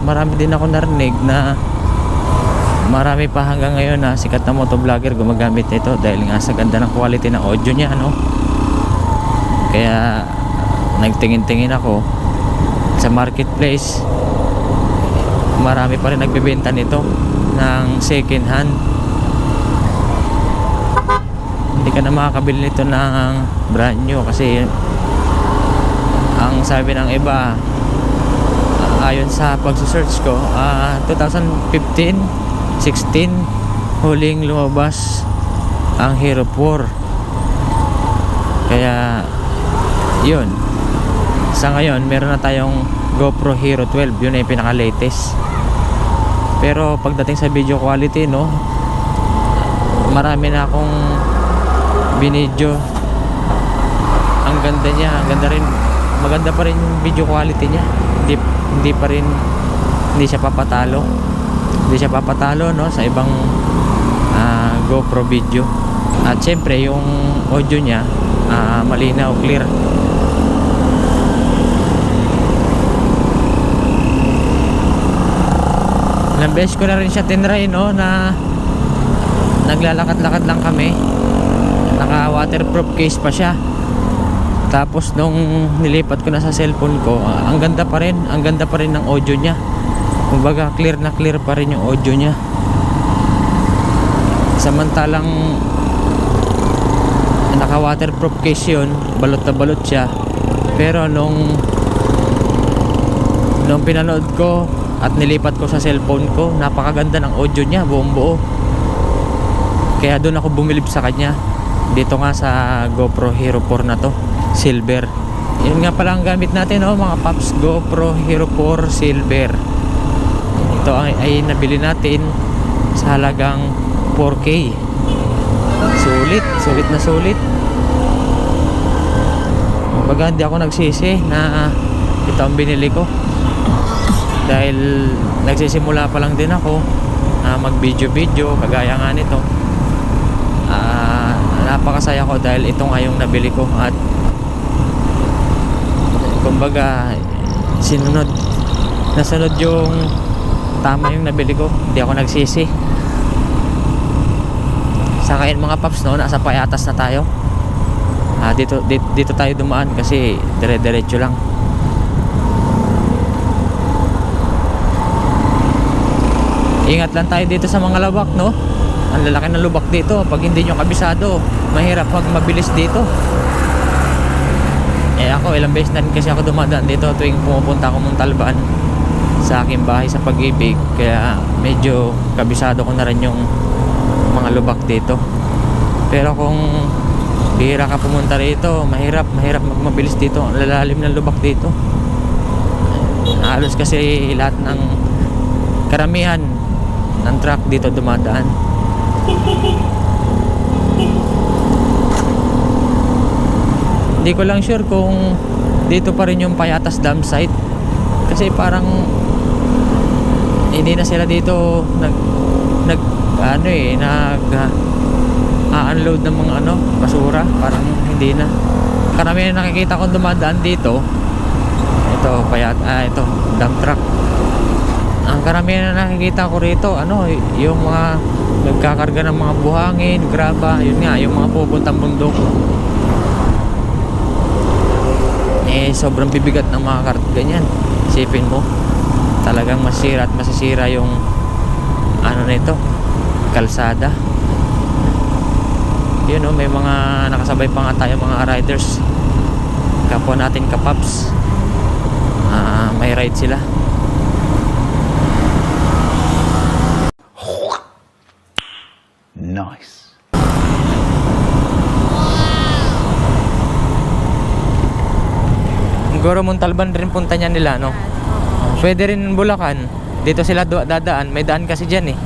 marami din ako narinig na marami pa hanggang ngayon na sikat na motovlogger gumagamit nito dahil nga sa ganda ng quality ng audio niya, ano. Kaya nagtingin-tingin ako sa marketplace, marami pa rin nagbebenta nito ng second hand. Hindi ka na makakabili nito ng brand new kasi ang sabi ng iba, ayon sa pagsusearch ko, 2015, 16 huling lumabas ang Hero 4. Kaya yun, sa ngayon meron na tayong GoPro Hero 12, yun ay pinaka latest. Pero pagdating sa video quality, no, marami na akong binidyo. Ang ganda niya, ang ganda rin, maganda pa rin yung video quality niya. Hindi pa rin, hindi siya papatalo, no, sa ibang GoPro video. At syempre yung audio niya malinaw, clear. Ilang beses ko na rin siya tinry, no, na naglalakad-lakad lang kami, naka waterproof case pa siya. Tapos nung nilipat ko na sa cellphone ko, ang ganda pa rin ng audio niya. Kumbaga clear na clear pa rin yung audio niya. Samantalang naka waterproof case yun, balot na balot siya. Pero nung pinanood ko at nilipat ko sa cellphone ko, napakaganda ng audio niya, buong buo. Kaya doon ako bumilib sa kanya. Dito nga sa GoPro Hero 4 na to, silver. Yun nga pala ang gamit natin, oh, mga paps, GoPro Hero 4 silver. Ito ay nabili natin sa halagang 4K. Sulit na sulit. Kumbaga hindi ako nagsisi na ito ang binili ko, dahil nagsisimula pa lang din ako mag video kagaya nga nito. Napakasaya ko dahil ito nga yung nabili ko, at kumbaga nasunod yung tama yung nabili ko, hindi ako nagsisi. Sakain mga paps, no, nasa payatas na tayo. Dito tayo dumaan kasi dire-diretso lang. Ingat lang tayo dito sa mga lubak, no. Ang lalaki ng lubak dito. Pag hindi nyo kabisado, mahirap pag mabilis dito. Ako ilang beses na rin kasi ako dumadaan dito tuwing pumupunta ako Montalban sa aking bahay sa Pag-ibig. Kaya medyo kabisado ko na rin yung mga lubak dito. Pero kung bihira ka pumunta rito, mahirap mabilis dito. Ang lalalim ng lubak dito. Halos kasi lahat ng karamihan ng truck dito dumadaan. Hindi ko lang sure kung dito pa rin yung Payatas Dam site, kasi parang hindi na sila dito unload ng mga basura. Parang hindi na. Karamihan nakikita kong dumadaan dito, ito dump truck. Ang karamihan na nakikita ko rito, yung mga nagkakarga ng mga buhangin, graba, yun nga, yung mga pupuntang bundok. Sobrang bibigat ng mga ganyan. Isipin mo, talagang masira at masisira yung nito, kalsada. Yun, may mga nakasabay pa nga tayo, mga riders, kapwa natin kapaps. May ride sila. Nice. Siguro Montalban rin punta niya nila, no? Pwede rin Bulacan. Dito sila dadaan. May daan kasi dyan, eh.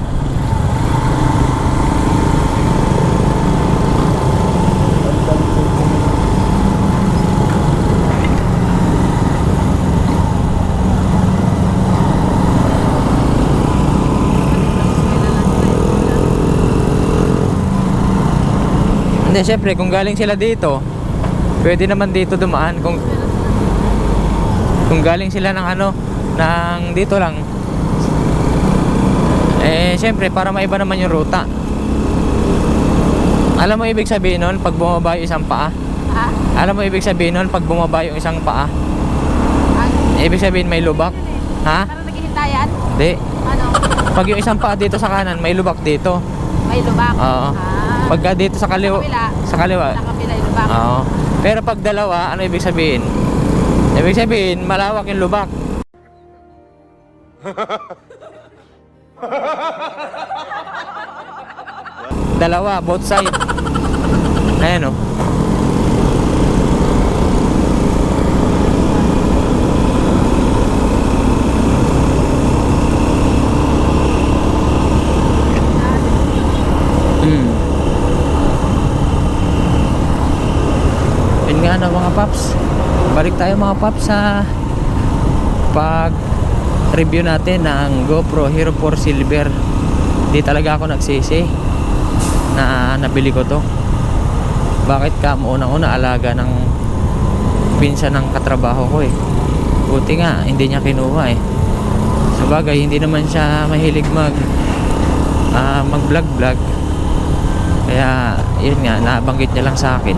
Hindi, syempre, kung galing sila dito, pwede naman dito dumaan. Kung galing sila ng dito lang, Syempre para maiba naman yung ruta. Alam mo ibig sabihin nun pag bumaba yung isang paa? Ha? Alam mo ibig sabihin nun pag bumaba yung isang paa? Ibig sabihin may lubak? Ha? Parang naghihintayan? Di. Ano? Pag yung isang paa dito sa kanan, may lubak dito. May lubak? Oo. Pagka dito sa kaliwa. Sa kaliwa. Sa kabila yung lubak? Oo. Pero pag dalawa, ano ibig sabihin? Ibig sabihin, malawak yung lubak. Dalawa, both side. Ayan o. Yun nga na mga paps. Balik tayo mga paps sa pag review natin ng GoPro Hero 4 Silver. Di talaga ako nagsisi na nabili ko to. Bakit ka? Unang-una alaga ng pinsan ng katrabaho ko eh. Buti nga hindi niya kinuha eh. Sabagay hindi naman siya mahilig mag vlog. Kaya yun nga, nabanggit niya lang sa akin.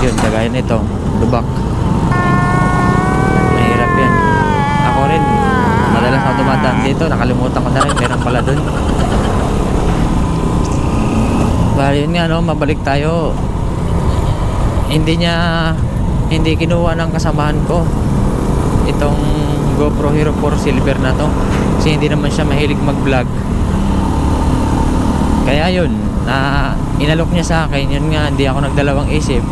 Yun, kagaya nito, lubak. Mahirap yan. Ako rin, madalas ako dumadaan dito, nakalimutan ko na rin, meron pala dun. Bali yun nga no, mabalik tayo. Hindi kinuha ng kasamahan ko itong GoPro Hero 4 Silver na to. Kasi hindi naman siya mahilig mag vlog. Kaya yun, inalok niya sa akin. Yun nga, hindi ako nagdalawang isip.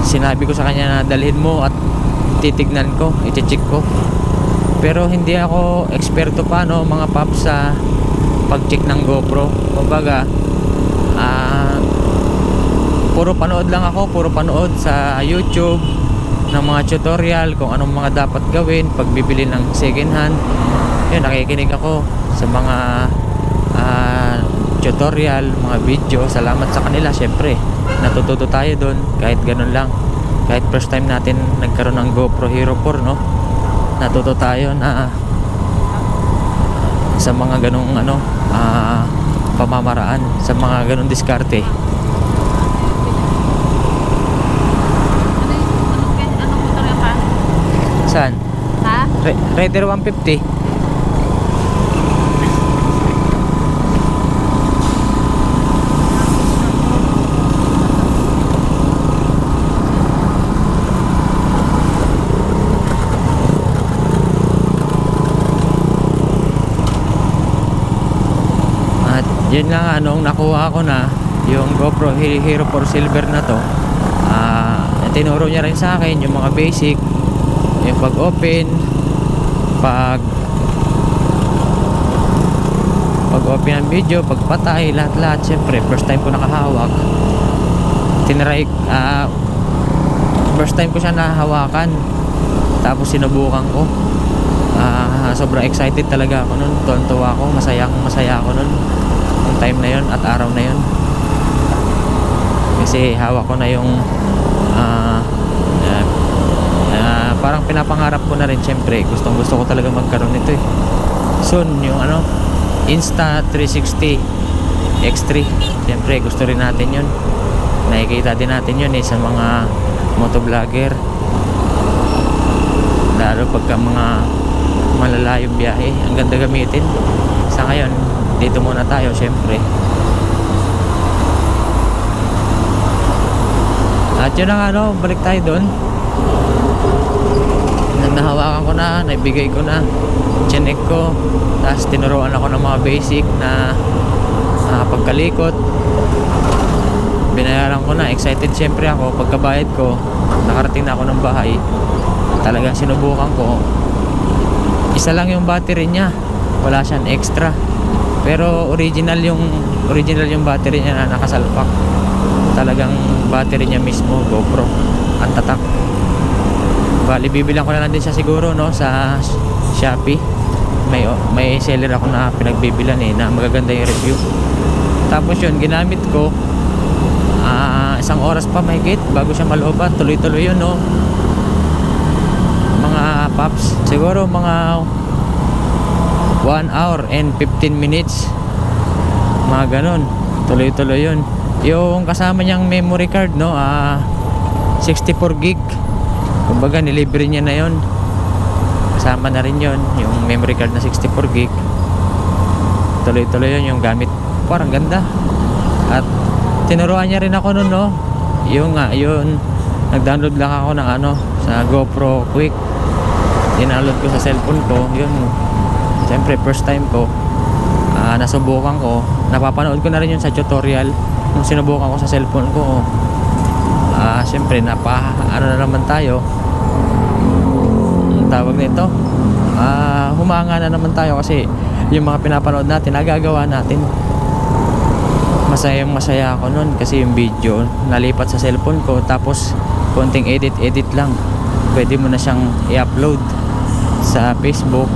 Sinabi ko sa kanya na dalhin mo at titignan ko, i-check ko. Pero hindi ako eksperto pa no mga paps sa pag-check ng GoPro. Kumbaga, puro panood lang ako, puro panood sa YouTube ng mga tutorial kung anong mga dapat gawin pag bibili ng second hand. Yun, nakikinig ako sa mga tutorial, mga video. Salamat sa kanila, syempre natututo tayo doon kahit ganun lang. Kahit first time natin nagkaroon ng GoPro Hero 4 no, natuto tayo na sa mga ganung pamamaraan, sa mga ganung diskarte. Anong motor yan pa? Saan? Ha? Raider 150. Yun nga nung nakuha ko na yung GoPro Hero 4 Silver na to, tinuro niya rin sa akin yung mga basic, yung pag open, pag open ng video, pagpatay, lahat. Syempre first time ko nakahawak, first time ko siya nahawakan, tapos sinubukan ko. Sobrang excited talaga ako nun, tuwa ako, masaya ako nun yung time na yun at araw na yun, kasi hawak ko na yung parang pinapangarap ko na rin. Syempre gusto ko talaga magkaroon nito eh soon, yung Insta360 X3. Syempre gusto rin natin yun, nakikita din natin yun sa mga motovlogger, lalo pagka mga malalayong biyahe, ang ganda gamitin. Sa ngayon dito muna tayo syempre. At yun ang balik tayo doon. Nahawakan ko na, naibigay ko na, chinek ko, tapos tinuruan ako ng mga basic na pagkalikot. Binayaran ko na, excited syempre ako. Pagkabayad ko, nakarating na ako ng bahay, talagang sinubukan ko. Isa lang yung battery niya, wala siyang extra. Pero original yung battery niya na nakasalpak. Talagang battery niya mismo, GoPro, ang tatak. Bali bibilang ko na lang din siya siguro no sa Shopee. May seller ako na pinagbibilan na magaganda yung review. Tapos yun, ginamit ko isang oras pa mahigit bago siya maloobat. Tuloy-tuloy yun no mga paps. Siguro mga 1 hour and 15 minutes. Mga ganon. Tuloy-tuloy yun. Yung kasama niyang memory card, no, 64 gig. Kumbaga, nilibre niya na yun. Kasama na rin yun, yung memory card na 64 gig. Tuloy-tuloy yun yung gamit. Parang ganda. At tinuruan niya rin ako nun, no. Yung nag-download lang ako ng sa GoPro Quick. Download ko sa cellphone ko. Yun, siyempre first time ko. Nasubukan ko. Napapanood ko na rin yun sa tutorial. Nung sinubukan ko sa cellphone ko, siyempre na naman tayo. Ang tawag nito, humanga na naman tayo kasi yung mga pinapanood natin, nagagawa natin. Masaya ako nun kasi yung video nalipat sa cellphone ko, tapos konting edit lang, pwede mo na siyang i-upload sa Facebook.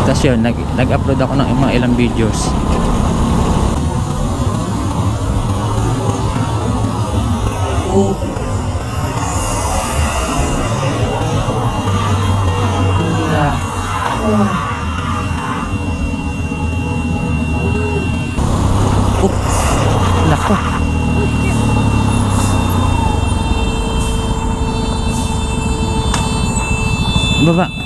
Tapos yun, nag-upload ako ng mga ilang videos. Nako. Baba.